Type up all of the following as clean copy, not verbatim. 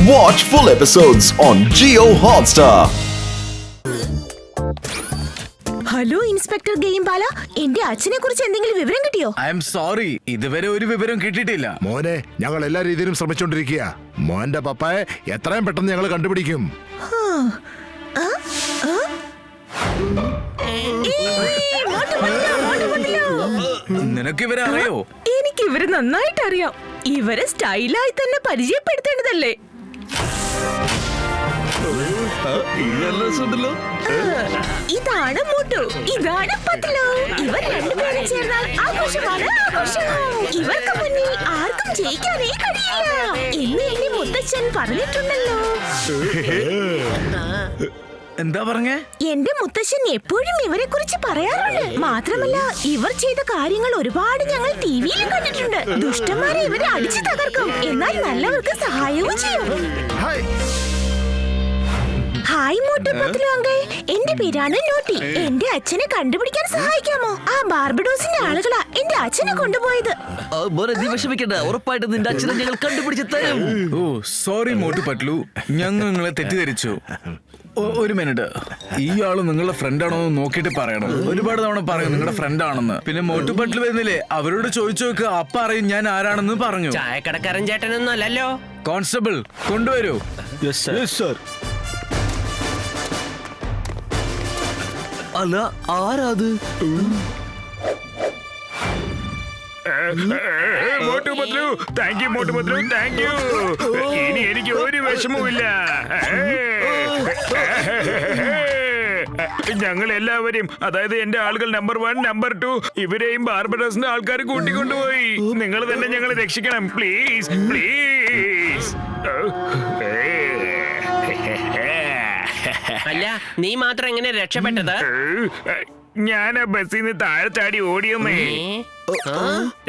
Watch full episodes on Jio Hotstar. Hello inspector ഗെയിംബാല, എന്റെ അച്ഛനെ കുറിച്ച് എന്തെങ്കിലും വിവരം കിട്ടിയോ? ഐ എം സോറി, ഇതുവരെ ഒരു വിവരം കിട്ടിയിട്ടില്ല. മോനെ, ഞങ്ങൾ എല്ലാ രീതിയിലും ശ്രമിച്ചോണ്ടിരിക്കുക. മോന്റെ പപ്പായെ എത്രയും പെട്ടെന്ന് ഞങ്ങൾ കണ്ടുപിടിക്കും. നിനക്ക് ഇവരെ അറിയോ? എനിക്ക് ഇവരെ നന്നായിട്ട് അറിയാം. ഇവരെ സ്റ്റൈലായി തന്നെ പരിചയപ്പെടുത്തേണ്ടതല്ലേ? ഇതാണ് മോട്ടു, ഇതാണ് പത്ലു. ഇവർ രണ്ടുപേരും ചേർന്നാൽ ആഘോഷമാണ് ആഘോഷം. ഇവർക്ക് മുന്നിൽ ആർക്കും ജയിക്കാനേ കഴിയില്ല എന്ന് എന്റെ മുത്തച്ഛൻ പറഞ്ഞിട്ടുണ്ടല്ലോ. എന്താ പറഞ്ഞേ? എന്റെ മുത്തശ്ശൻ എപ്പോഴും ഇവരെ കുറിച്ച് പറയാറുണ്ട്. മാത്രമല്ല, ഇവർ ചെയ്ത കാര്യങ്ങൾ ഒരുപാട് ഞങ്ങൾ ടിവിയിലും കണ്ടിട്ടുണ്ട്. ദുഷ്ടന്മാരെ ഇവരെ അടിച്ചു തകർക്കും, എന്നാൽ നല്ലവർക്ക് സഹായവും ചെയ്യും. ഹായ് മോട്ടു പത്ലു അങ്കിൾ, എന്റെ പേരാണ് നോട്ടി. എന്റെ അച്ഛനെ കണ്ടുപിടിക്കാൻ സഹായിക്കാമോ? ആ ബാർബഡോസിന്റെ ആളുകളാ എന്റെ അച്ഛനെ കൊണ്ടുപോയത്. ഉറപ്പായിട്ട് നിന്റെ അച്ഛനെ ഞങ്ങൾ കണ്ടുപിടിച്ച് തരും. ഓ സോറി മോട്ടു പറ്റ്ലു, ഞങ്ങൾ നിങ്ങളെ തെറ്റിദ്ധരിച്ചു. ഒരു മിനിറ്റ്, ഈ ആള് നിങ്ങളുടെ ഫ്രണ്ടാണോ എന്ന് നോക്കിയിട്ട് പറയണം. ഒരുപാട് തവണ പറയും നിങ്ങളുടെ ഫ്രണ്ട് ആണെന്ന്. പിന്നെ മോട്ടു പറ്റ്ലു വരുന്നില്ലേ, അവരോട് ചോദിച്ചു നോക്ക്, അപ്പ അറിയും ഞാൻ ആരാണെന്ന് പറഞ്ഞു. ചായക്കടക്കാരൻ ചേട്ടനൊന്നും അല്ലല്ലോ. കോൺസ്റ്റബിൾ കൊണ്ടുവരൂ. അല്ല, ആരാത്? Motu Patlu, thank you Motu Patlu, thank you. ഇനി എനിക്ക് ഒരു വിഷമവുമില്ല. ഞങ്ങൾ എല്ലാവരെയും, അതായത് എന്റെ ആളുകൾ നമ്പർ 1, നമ്പർ 2, ഇവരെയും ബാർബഡോസിന്റെ ആൾക്കാർ കൂട്ടിക്കൊണ്ടുപോയി. നിങ്ങൾ തന്നെ ഞങ്ങളെ രക്ഷിക്കണം, പ്ലീസ് പ്ലീസ്. അല്ല, നീ മാത്രം എങ്ങനെ രക്ഷപ്പെട്ടത്? ഞാൻ ആ ബസ്സിൽ നിന്ന് താഴെ ചാടി ഓടിയെന്നേ.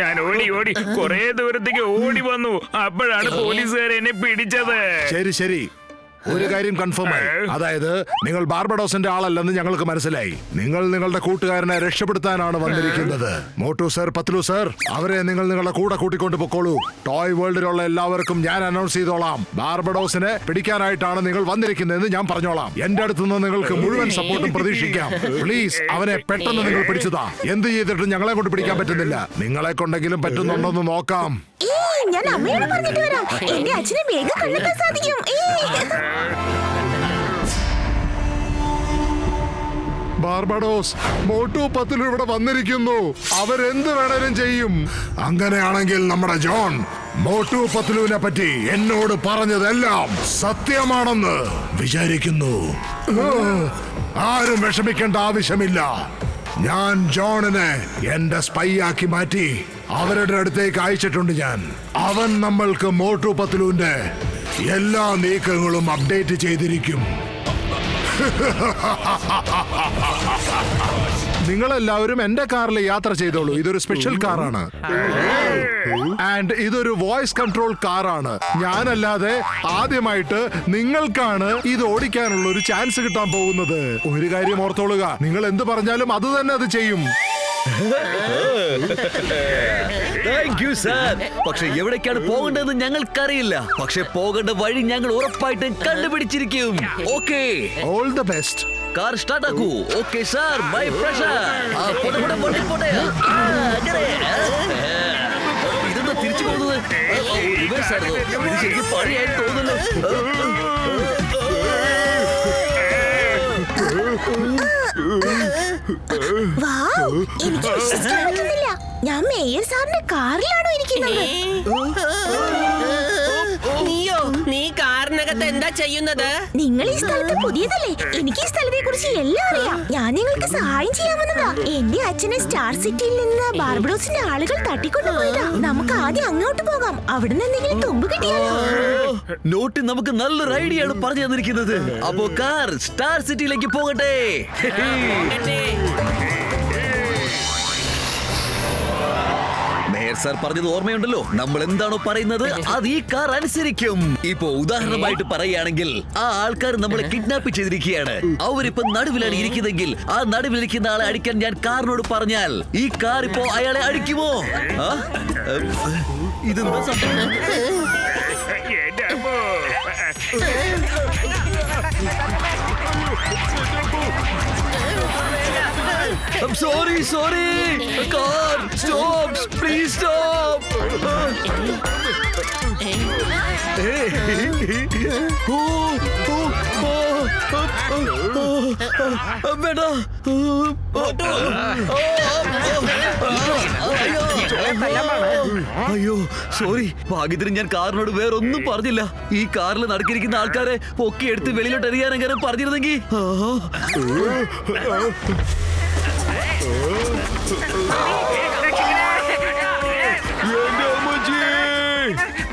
ഞാൻ ഓടി കൊറേ ദൂരത്തേക്ക് ഓടി വന്നു. അപ്പോഴാണ് പോലീസുകാർ എന്നെ പിടിച്ചത്. ശരി, ഒരു കാര്യം കൺഫേം ആയി. അതായത് നിങ്ങൾ ബാർബഡോസിന്റെ ആളല്ലെന്ന് ഞങ്ങൾക്ക് മനസ്സിലായി. നിങ്ങൾ നിങ്ങളുടെ കൂട്ടുകാരനെ രക്ഷപ്പെടുത്താനാണ് വന്നിരിക്കുന്നത്. മോട്ടു സർ, പത്ലു സർ, അവരെ നിങ്ങൾ നിങ്ങളുടെ കൂടെ കൂട്ടിക്കൊണ്ട് പൊക്കോളൂ. ടോയ് വേൾഡിലുള്ള എല്ലാവർക്കും ഞാൻ അനൗൺസ് ചെയ്തോളാം, ബാർബഡോസിനെ പിടിക്കാനായിട്ടാണ് നിങ്ങൾ വന്നിരിക്കുന്നതെന്ന് ഞാൻ പറഞ്ഞോളാം. എന്റെ അടുത്ത് നിന്ന് നിങ്ങൾക്ക് മുഴുവൻ സപ്പോർട്ടും പ്രതീക്ഷിക്കാം. പ്ലീസ്, അവനെ പെട്ടെന്ന് നിങ്ങൾ പിടിച്ചതാ. എന്ത് ചെയ്തിട്ടും ഞങ്ങളെ കൊണ്ട് പിടിക്കാൻ പറ്റുന്നില്ല. നിങ്ങളെ കൊണ്ടെങ്കിലും പറ്റുന്നുണ്ടോന്ന് നോക്കാം. ഞാൻ അമ്മയോട് പറഞ്ഞിട്ട് വരാം. എന്റെ അച്ഛനെ വേഗം കണ്ടെത്താൻ സാധിക്കും. ബാർബഡോസ്, മോട്ടു പത്ലു ഇവിടെ വന്നിരിക്കുന്നു. അവരെന്ത് വേണേലും ചെയ്യും. അങ്ങനെയാണെങ്കിൽ നമ്മുടെ ജോൺ മോട്ടു പത്ലുവിനെ പറ്റി എന്നോട് പറഞ്ഞതെല്ലാം സത്യമാണെന്ന് വിചാരിക്കുന്നു. ആരും വിഷമിക്കേണ്ട ആവശ്യമില്ല. ഞാൻ ജോണിനെ എന്റെ സ്പൈ ആക്കി മാറ്റി അവരുടെ അടുത്തേക്ക് അയച്ചിട്ടുണ്ട്. അവൻ നമ്മൾക്ക് മോട്ടു പത്ലുവിന്റെ എല്ലാ നീക്കങ്ങളും അപ്ഡേറ്റ് ചെയ്തിരിക്കും. നിങ്ങളെല്ലാവരും എന്റെ കാറിൽ യാത്ര ചെയ്തോളൂ. ഇതൊരു സ്പെഷ്യൽ കാറാണ്. ആൻഡ് ഇതൊരു വോയിസ് കൺട്രോൾ കാറാണ്. ഞാനല്ലാതെ ആദ്യമായിട്ട് നിങ്ങൾക്കാണ് ഇത് ഓടിക്കാനുള്ള ഒരു ചാൻസ് കിട്ടാൻ പോകുന്നത്. ഒരു കാര്യം ഓർത്തോളുക, നിങ്ങൾ എന്ത് പറഞ്ഞാലും അത് തന്നെ അത് ചെയ്യും. Thank you sir. പക്ഷെ എവിടേക്കാണ് പോകേണ്ടതെന്ന് ഞങ്ങൾക്കറിയില്ല. പക്ഷെ പോകേണ്ട വഴി ഞങ്ങൾ ഉറപ്പായിട്ടും കണ്ടുപിടിച്ചിരിക്കും. Okay, all the best. Car start ആക്കൂ. Okay sir, bye pressure. ഇതെന്താ തിരിച്ചു പോകുന്നത്? റിവേഴ്സ് ആയിരുന്നു. ഇത് ശരിക്കും പഴയായി തോന്നുന്നു. വാവ്, എനിക്ക് വിശ്വസിക്കാൻ പറ്റുന്നില്ല. ഞാൻ മേയർ സാറിന്റെ കാറിലാണോ ഇരിക്കുന്നത്? നീയോ? നീ കാറിനകത്ത് എന്താ ചെയ്യുന്നത്? നിങ്ങൾ ഈ സ്ഥലത്ത് പുതിയതല്ലേ? എനിക്ക് ഈ സ്ഥലത്തെ കുറിച്ച് എല്ലാം അറിയാം. ഞാൻ നിങ്ങൾക്ക് സഹായം ചെയ്യാമെന്നതാ. എന്റെ അച്ഛനെ സ്റ്റാർ സിറ്റിയിൽ നിന്ന് ബാർബഡോസിന്റെ ആളുകൾ തട്ടിക്കൊണ്ടുപോയതാ. നമുക്ക് ആദ്യം അങ്ങോട്ട് പോകാം. അവിടുന്ന് എന്തെങ്കിലും തുമ്പ് കിട്ടിയാലോ? നോട്ടി നമുക്ക് നല്ലൊരു ഐഡിയ ആണ് പറഞ്ഞു തന്നിരിക്കുന്നത്. അപ്പോ കാർ സ്റ്റാർ സിറ്റിയിലേക്ക് പോകട്ടെ. മേയർ സാർ പറഞ്ഞത് ഓർമ്മയുണ്ടല്ലോ, നമ്മൾ എന്താണോ പറയുന്നത് അത് ഈ കാർ അനുസരിക്കും. ഇപ്പോ ഉദാഹരണമായിട്ട് പറയുകയാണെങ്കിൽ, ആ ആൾക്കാർ നമ്മളെ കിഡ്നാപ്പ് ചെയ്തിരിക്കുകയാണ്. അവരിപ്പോ നടുവിലാണ് ഇരിക്കുന്നതെങ്കിൽ ആ നടുവിലിരിക്കുന്ന ആളെ അടിക്കാൻ ഞാൻ കാറിനോട് പറഞ്ഞാൽ ഈ കാർ ഇപ്പോ അയാളെ അടിക്കുമോ? ഇതെന്താ സംഭവം? Sorry car stop please stop. വേണ്ട. അയ്യോ സോറി. ഭാഗ്യത്തിന് ഞാൻ കാറിനോട് വേറൊന്നും പറഞ്ഞില്ല. ഈ കാറിൽ നടക്കിരിക്കുന്ന ആൾക്കാരെ പൊക്കി എടുത്ത് വെളിയിലോട്ട് എറിയാനെങ്കിലും പറഞ്ഞിരുന്നെങ്കിൽ.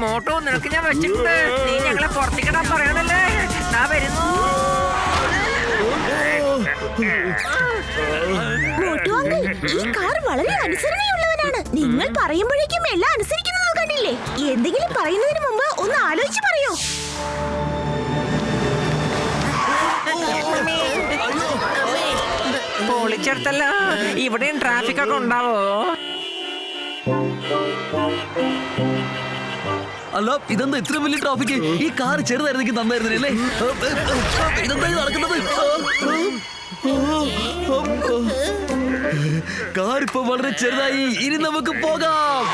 മോട്ടോ നിനക്ക് ഞാൻ വെച്ചിട്ടുണ്ട്. നീ ഞങ്ങളെ പുറത്തേക്കിടാൻ പറയണല്ലേ. ഞാൻ വരുന്നു. മോട്ടു അങ്കിൾ, ഈ കാർ വളരെ അനുസരണയുള്ളവനാണ്. നിങ്ങൾ പറയുമ്പോഴേക്കും എല്ലാം അനുസരിക്കുന്നത് കണ്ടില്ലേ? എന്തെങ്കിലും പറയുന്നതിന് മുമ്പ് ഒന്ന് ആലോചിച്ച് പറയോ. പൊളിച്ചെടുത്തല്ല. ഇവിടെയും ട്രാഫിക് ഒക്കെ ഉണ്ടാവോ? അല്ല ഇതെന്താ ഇത്ര വലിയ ട്രാഫിക്? ഈ കാർ ചെറുതായിരുന്നെങ്കിൽ നന്നായിരുന്നില്ലേ? ഇതെന്താ നടക്കുന്നത്? കാർ ഇപ്പൊ വളരെ ചെറുതായി. ഇനി നമുക്ക് പോകാം.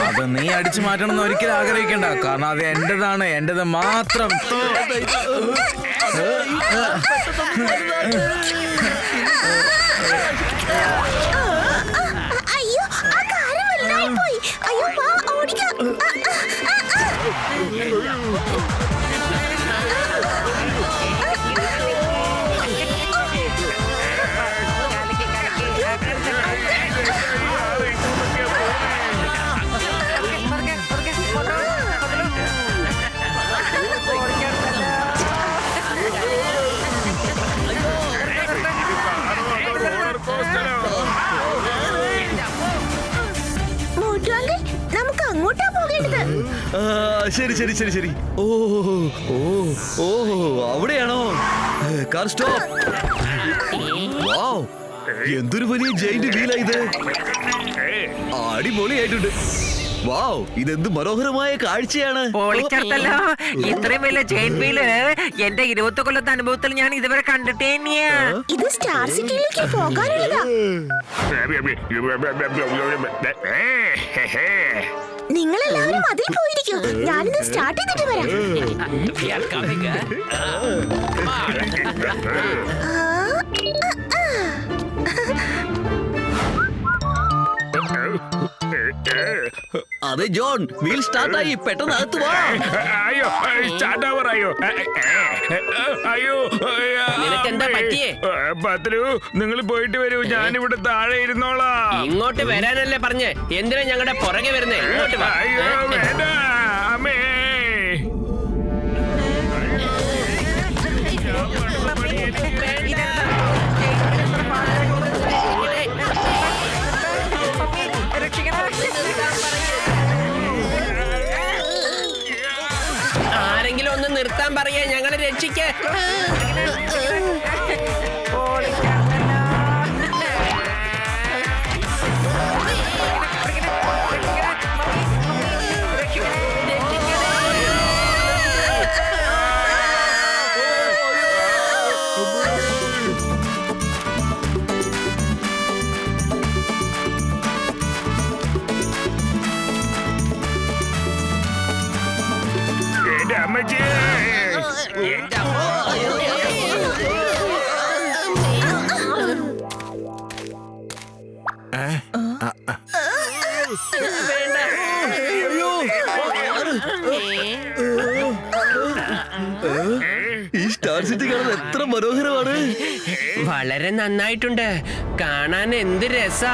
അത് നീ അടിച്ചു മാറ്റണം എന്ന് ഒരിക്കലും ആഗ്രഹിക്കണ്ട. കാരണം അത് എന്റേതാണ്, എന്റേത് മാത്രം. അയ്യോ, ആ കാർ വലുതായി പോയി. അയ്യോ, വാ ഓടിക്കാം. നമുക്ക് അങ്ങോട്ടാ പോകേണ്ടത്. ശരി ശരി ശരി ശരി. ഓ ഓ ഓ അവിടെയാണോ? Car stop. വൗ, എന്തൊരു വലിയ ജയിന്റ് വീലാ ഇത്. അടിപൊളിയായിട്ടുണ്ട്. വാവ്, ഇതെന്ത് മനോഹരമായ കാഴ്ചയാണ്. പൊളിച്ചെടുത്തല്ലോ. ഇത്രയും വലിയ ചെയിൻ വീല് എന്റെ 20 കൊല്ലത്തെ അനുഭവത്തിൽ ഞാൻ ഇതുവരെ കണ്ടിട്ടേ. ഇത് സ്റ്റാർ സിറ്റിയിലേക്ക് പോകാനുള്ളതാ. നിങ്ങളെല്ലാവരും അതിൽ പോയിരിക്കും. ഞാനിത് സ്റ്റാർട്ട് ചെയ്തിട്ട് വരാം. അതെ ജോൺ, വീൽ സ്റ്റാർട്ടായി. പെട്ടെന്ന് അകത്ത് വാ. അയ്യോ സ്റ്റാർട്ട് ആവറായോ? അയ്യോ നിനക്കെന്താ പറ്റിയേ? പത്രു, നിങ്ങൾ പോയിട്ട് വരൂ. ഞാനിവിടെ താഴെ ഇരുന്നോളാം. ഇങ്ങോട്ട് വരാനല്ലേ പറഞ്ഞേ? എന്തിനാ ഞങ്ങളുടെ പുറകെ വരുന്നേ? ഇങ്ങോട്ട് വാ. അയ്യോ വേണ്ട അമ്മേ. ആരെങ്കിലും ഒന്ന് നിർത്താൻ പറയാ, ഞങ്ങളെ രക്ഷിക്കേ. എന്റെ അമ്മച്ചി, എന്റെ അമ്മോ. ഈ സ്റ്റാർ സിറ്റി കാണാൻ എത്ര മനോഹരമാണ്. വളരെ നന്നായിട്ടുണ്ട്. കാണാൻ എന്ത് രസാ.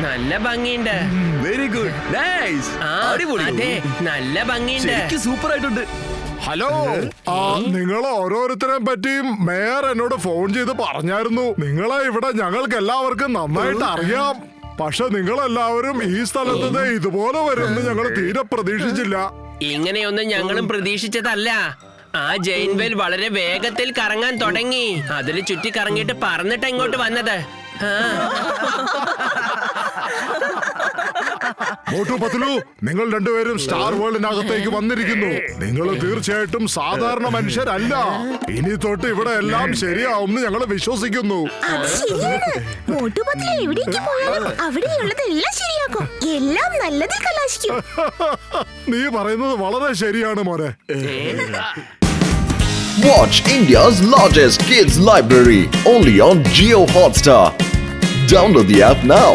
നല്ല ഭംഗിയുണ്ട്. വെരി ഗുഡ്, നൈസ്, ആ, അടിപൊളി. അതെ, നല്ല ഭംഗിയുണ്ട്. ശരിക്കും സൂപ്പർ ആയിട്ടുണ്ട്. ഹലോ, നിങ്ങൾ ഓരോരുത്തരെ പറ്റിയും മേയർ എന്നോട് ഫോൺ ചെയ്ത് പറഞ്ഞായിരുന്നു. നിങ്ങളെ ഇവിടെ ഞങ്ങൾക്ക് എല്ലാവർക്കും നന്നായിട്ട് അറിയാം. പക്ഷെ നിങ്ങളെല്ലാവരും ഈ സ്ഥലത്ത് ഇതുപോലെ വരുമെന്ന് ഞങ്ങൾ തീരെ പ്രതീക്ഷിച്ചില്ല. ഇങ്ങനെയൊന്നും ഞങ്ങളും പ്രതീക്ഷിച്ചതല്ല. ആ ജെയിൻവെൽ വളരെ വേഗത്തിൽ കറങ്ങാൻ തുടങ്ങി. അതിൽ ചുറ്റി കറങ്ങിയിട്ട് പറന്നിട്ട് ഇങ്ങോട്ട് വന്നത്. മോട്ടു പത്ലു, നിങ്ങൾ രണ്ടുപേരും സ്റ്റാർ വേൾഡിനകത്തേക്ക് വന്നിരിക്കുന്നു. നിങ്ങൾ തീർച്ചയായിട്ടും സാധാരണ മനുഷ്യരല്ല. ഇനി തൊട്ട് ഇവിടെ എല്ലാം ശരിയാവും ഞങ്ങൾ വിശ്വസിക്കുന്നു. അത് ശരിയാണ്. മോട്ടുപത്ലു എവിടേക്ക് പോയാലും അവിടെയുള്ളതെല്ലാം ശരിയാക്കും. എല്ലാം നല്ലതിൽ കലാശിക്കും. നീ പറയുന്നത് വളരെ ശരിയാണ് മോനെ. Watch India's largest kids library only on Jio Hotstar. Download the app now.